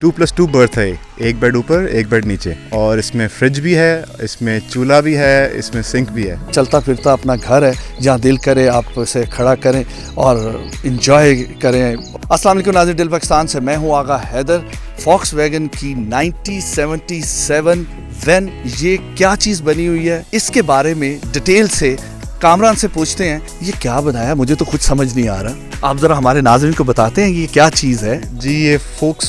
2+2 birth है, एक bed ऊपर एक बेड नीचे, और इसमें फ्रिज भी है, इसमें चूल्हा भी है, इसमें सिंक भी है। चलता फिरता अपना घर है, जहाँ दिल करे आप उसे खड़ा करें और इंजॉय करें। अस्सलाम वालेकुम नाज़रीन, दिल पाकिस्तान से मैं हूँ आगा हैदर। वैगन की 1977 वैन, ये क्या चीज़ बनी हुई है, इसके बारे में डिटेल से कामरान से पूछते हैं। ये क्या बनाया, मुझे तो कुछ समझ नहीं आ रहा। आप जरा हमारे नाज़रीन को बताते हैं ये क्या चीज़ है। जी, ये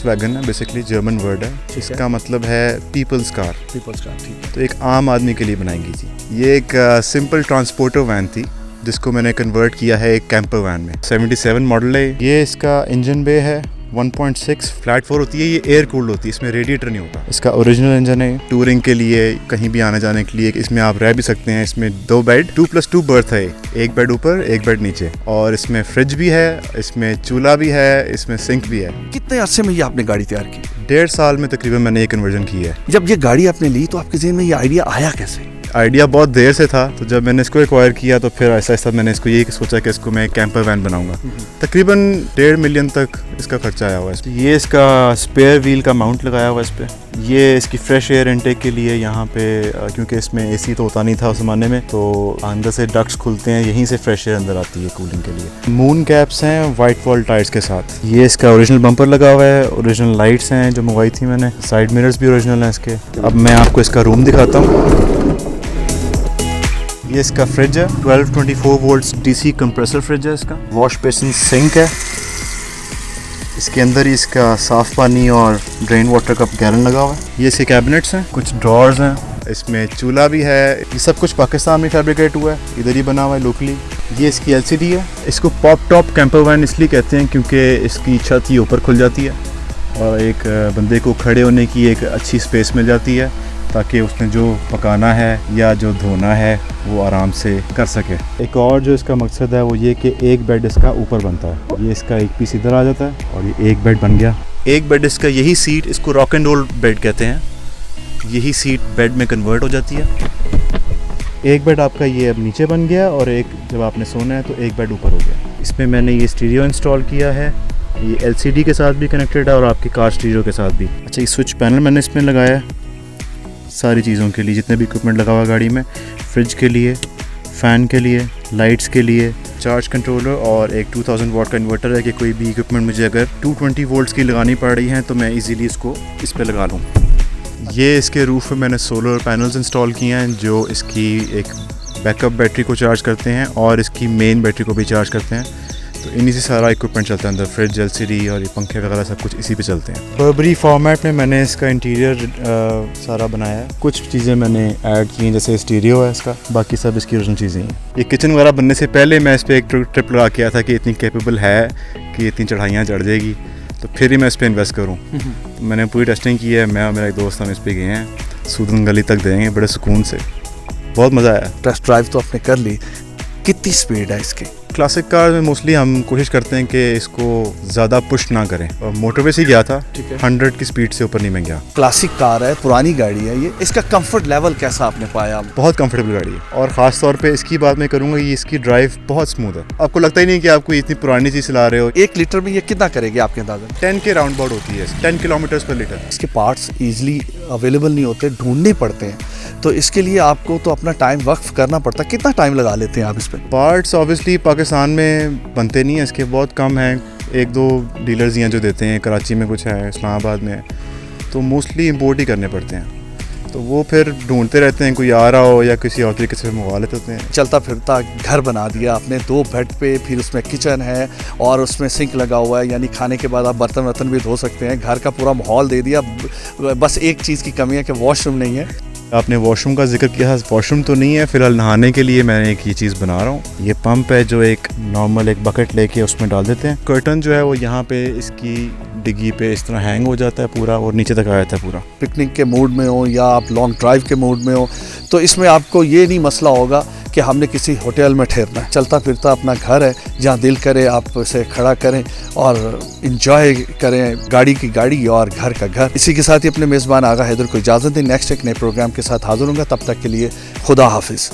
वैगन है, बेसिकली जर्मन वर्ड है। इसका मतलब है पीपल्स कार। ठीक है। तो एक आम आदमी के लिए बनाई गई थी। ये एक सिंपल ट्रांसपोर्टर वैन थी जिसको मैंने कन्वर्ट किया है एक कैंपर वैन में। 77 मॉडल है ये। इसका इंजन बे है 1.6 फ्लैट 4 होती है। ये एयर कूल्ड होती है, इसमें रेडिएटर नहीं होता। इसका ओरिजिनल इंजन है, टूरिंग के लिए, कहीं भी आने जाने के लिए। इसमें आप रह भी सकते हैं। इसमें 2 बेड, 2+2 बर्थ है, एक बेड ऊपर एक बेड नीचे, और इसमें फ्रिज भी है, इसमें चूल्हा भी है, इसमें सिंक भी है। कितने अरसे में ये आपने गाड़ी तैयार की? 1.5 साल में तकरीबन मैंने ये कन्वर्जन की है। जब ये गाड़ी आपने ली तो आपके ज़हन में ये आइडिया आया कैसे? आइडिया बहुत देर से था, तो जब मैंने इसको एक्वायर किया तो फिर ऐसा ऐसा मैंने इसको ये सोचा कि इसको मैं एक कैंपर वैन बनाऊंगा। तकरीबन 1.5 मिलियन तक इसका खर्चा आया हुआ है। ये इसका स्पेयर व्हील का माउंट लगाया हुआ है इस पर। ये इसकी फ्रेश एयर इनटेक के लिए यहाँ पे, क्योंकि इसमें एसी तो होता नहीं था उस ज़माने में, तो अंदर से डक्ट्स खुलते हैं, यहीं से फ्रेश एयर अंदर आती है कूलिंग के लिए। मून कैप्स हैं वाइट वॉल टायर्स के साथ। ये इसका ओरिजिनल बम्पर लगा हुआ है, ओरिजिनल लाइट्स हैं जो मंगवाई थी मैंने, साइड मिरर्स भी ओरिजिनल हैं इसके। अब मैं आपको इसका रूम दिखाता हूँ। ये इसका फ्रिज है, 1224 वोल्ट्स डीसी कंप्रेसर फ्रिज है इसका। वॉश बेसिन सिंक है, इसके अंदर ही इसका साफ़ पानी और ड्रेन वाटर का गैलन लगा हुआ है। ये इसके कैबिनेट्स हैं, कुछ ड्रॉर्स हैं, इसमें चूल्हा भी है। ये सब कुछ पाकिस्तान में फैब्रिकेट हुआ है, इधर ही बना हुआ है लोकली। ये इसकी LCD है। इसको पॉप टॉप कैंपर वैन इसलिए कहते हैं क्योंकि इसकी छत ही ऊपर खुल जाती है और एक बंदे को खड़े होने की एक अच्छी स्पेस मिल जाती है, ताकि उसने जो पकाना है या जो धोना है वो आराम से कर सके। एक और जो इसका मकसद है वो ये कि एक बेड इसका ऊपर बनता है। ये इसका एक पीस इधर आ जाता है और ये एक बेड बन गया। एक बेड इसका, यही सीट, इसको रॉक एंड रोल बेड कहते हैं, यही सीट बेड में कन्वर्ट हो जाती है। एक बेड आपका ये अब नीचे बन गया और एक जब आपने सोना है तो एक बेड ऊपर हो गया। इसमें मैंने ये स्टीरियो इंस्टॉल किया है, ये LCD के साथ भी कनेक्टेड है और आपकी कार स्टीरियो के साथ भी। अच्छा, ये स्विच पैनल मैंने इसमें लगाया है सारी चीज़ों के लिए, जितने भी इक्विपमेंट लगा हुआ गाड़ी में, फ्रिज के लिए, फ़ैन के लिए, लाइट्स के लिए, चार्ज कंट्रोलर और एक 2000 वाट का इन्वर्टर है कि कोई भी इक्विपमेंट मुझे अगर 220 वोल्ट्स की लगानी पड़ रही है तो मैं इजीली इसको इस पे लगा लूँ। ये इसके रूफ में मैंने सोलर पैनल्स इंस्टॉल किए हैं जो इसकी एक बैकअप बैटरी को चार्ज करते हैं और इसकी मेन बैटरी को भी चार्ज करते हैं। तो इन्हीं से सारा इक्विपमेंट चलता है अंदर, फ्रिज, LCD और ये पंखे वगैरह सब कुछ इसी पे चलते हैं। बर्बरी फॉर्मेट में मैंने इसका इंटीरियर सारा बनाया है। कुछ चीज़ें मैंने ऐड की हैं, जैसे स्टीरियो है इसका, बाकी सब इसकी ओरिजिनल चीज़ें हैं। ये किचन वगैरह बनने से पहले मैं इस पर एक ट्रिप लगा किया था कि इतनी कैपेबल है कि इतनी चढ़ाइयाँ चढ़ जाएगी, तो फिर ही मैं इस पर इन्वेस्ट करूँ। तो मैंने पूरी टेस्टिंग की है, मैं और मेरा एक दोस्त हम इस पर गए हैं, सूदन गली तक देंगे बड़े सुकून से, बहुत मज़ा आया। टेस्ट ड्राइव तो आपने कर ली, कितनी स्पीड है इसकी? क्लासिक कार में मोस्टली हम कोशिश करते हैं कि इसको ज़्यादा पुश ना करें, और मोटरवे से गया था, 100 की स्पीड से ऊपर नहीं मैं गया। क्लासिक कार है, पुरानी गाड़ी है ये, इसका कंफर्ट लेवल कैसा आपने पाया? बहुत कंफर्टेबल गाड़ी है, और ख़ास तौर पे इसकी बात मैं करूँगा, ये इसकी ड्राइव बहुत स्मूथ है। आपको लगता ही नहीं कि आप कोई इतनी पुरानी चीज़ चला रहे हो। 1 लीटर में ये कितना करेगी आपके अंदाज़ा? 10 के राउंड अबाउट होती है, 10 किलोमीटर पर लीटर। इसके पार्ट्स ईजिली अवेलेबल नहीं होते, ढूंढने पड़ते हैं, तो इसके लिए आपको तो अपना टाइम वक्फ करना पड़ता है। कितना टाइम लगा लेते हैं आप इस पर? पार्ट्स ऑब्वियसली पाकिस्तान में बनते नहीं हैं, इसके बहुत कम हैं, 1-2 डीलर्स हैं जो देते हैं, कराची में कुछ है, इस्लामाबाद में है, तो मोस्टली इंपोर्ट ही करने पड़ते हैं। तो वो फिर ढूंढते रहते हैं, कोई आ रहा हो या किसी और तरीके से मंगवा लेते हैं। चलता फिरता घर बना दिया आपने, 2 बेड पे, फिर उसमें किचन है और उसमें सिंक लगा हुआ है, यानी खाने के बाद आप बर्तन वर्तन भी धो सकते हैं। घर का पूरा माहौल दे दिया, बस एक चीज़ की कमी है कि वॉशरूम नहीं है। आपने वॉशरूम का जिक्र किया, वॉशरूम तो नहीं है फिलहाल, नहाने के लिए मैं एक ये चीज़ बना रहा हूँ। ये पंप है जो एक नॉर्मल एक बकेट लेके उसमें डाल देते हैं। कर्टन जो है वो यहाँ पे इसकी डिग्गी पे इस तरह हैंग हो जाता है पूरा और नीचे तक आ जाता है पूरा। पिकनिक के मूड में हो या आप लॉन्ग ड्राइव के मूड में हो तो इसमें आपको ये नहीं मसला होगा कि हमने किसी होटल में ठहरना है। चलता फिरता अपना घर है, जहाँ दिल करे आप उसे खड़ा करें और इंजॉय करें, गाड़ी की गाड़ी और घर का घर। इसी के साथ ही अपने मेज़बान आगा हैदर को इजाज़त दें। नेक्स्ट एक नए प्रोग्राम के साथ हाजिर होंगे, तब तक के लिए खुदा हाफिज़।